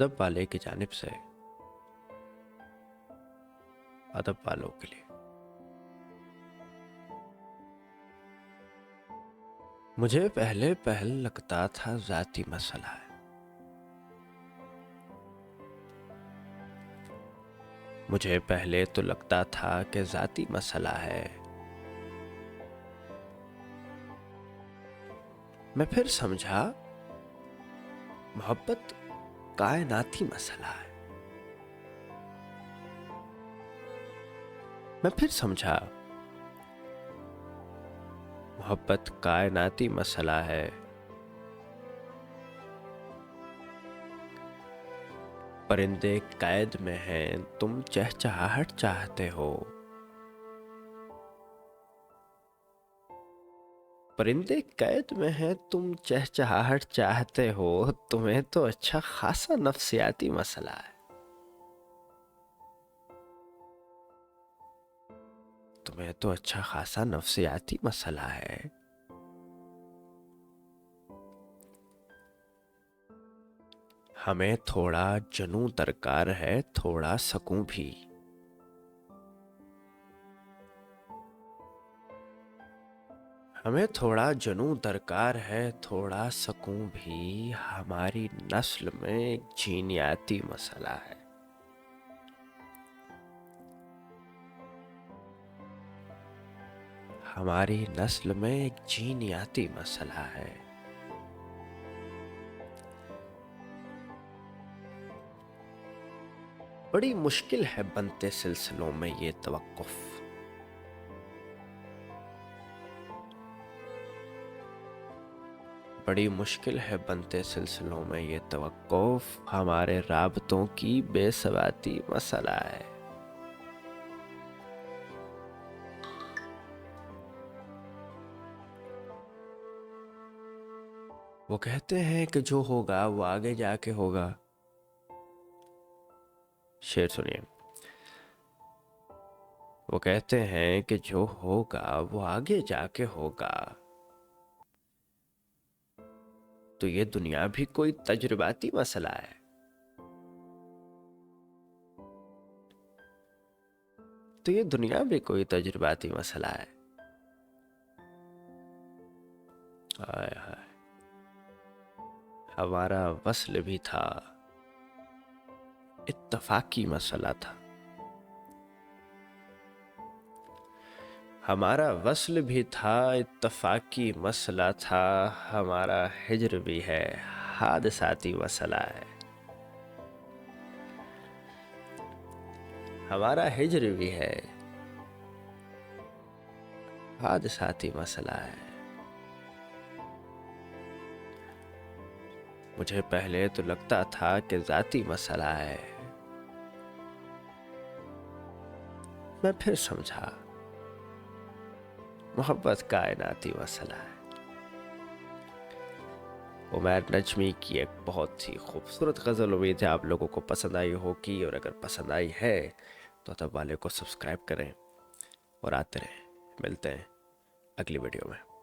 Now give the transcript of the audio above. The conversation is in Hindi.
अदब वाले की जानिब से अदब वालों के लिए। मुझे पहले पहल लगता था जाती मसला है, मुझे पहले तो लगता था कि जाती मसला है। मैं फिर समझा मोहब्बत कायनाती मसला है। मैं फिर समझा मोहब्बत कायनाती मसला है। परिंदे कैद में हैं, तुम चहचहाहट चाहते हो। परिंदे कैद में हैं, तुम चहचहाहट चाहते हो। तुम्हें तो अच्छा खासा नफ्सियाती मसला है। तुम्हें तो अच्छा खासा नफ्सियाती मसला है। हमें थोड़ा जनू दरकार है, थोड़ा सकूं भी। हमें थोड़ा जनू दरकार है, थोड़ा सकूं भी। हमारी नस्ल में एक जीनियाती मसला है। हमारी नस्ल में एक जीनियाती मसला है। बड़ी मुश्किल है बनते सिलसिलों में ये तवक्कुफ। बड़ी मुश्किल है बनते सिलसिलों में ये तवक्कुफ। हमारे राबतों की बेसवाती मसला है। वो कहते हैं कि जो होगा वो आगे जाके होगा। शेर सुनिए। वो कहते हैं कि जो होगा वो आगे जाके होगा। तो ये दुनिया भी कोई तजुर्बाती मसला है। तो ये दुनिया भी कोई तजुर्बाती मसला है। हाय हाय। हमारा वस्ल भी था, इत्तफाकी मसला था। हमारा वस्ल भी था, इत्तफाकी मसला था। हमारा हिज्र भी है, हादसाती मसला है। हमारा हिज्र भी है, हादसाती मसला है। मुझे पहले तो लगता था कि जाती मसला है। मैं फिर समझा मोहब्बत कायनाती मसला है। उमैर नजमी की एक बहुत ही खूबसूरत गज़ल। उम्मीद है आप लोगों को पसंद आई होगी, और अगर पसंद आई है तो तब वाले को सब्सक्राइब करें और आते रहें। मिलते हैं अगली वीडियो में।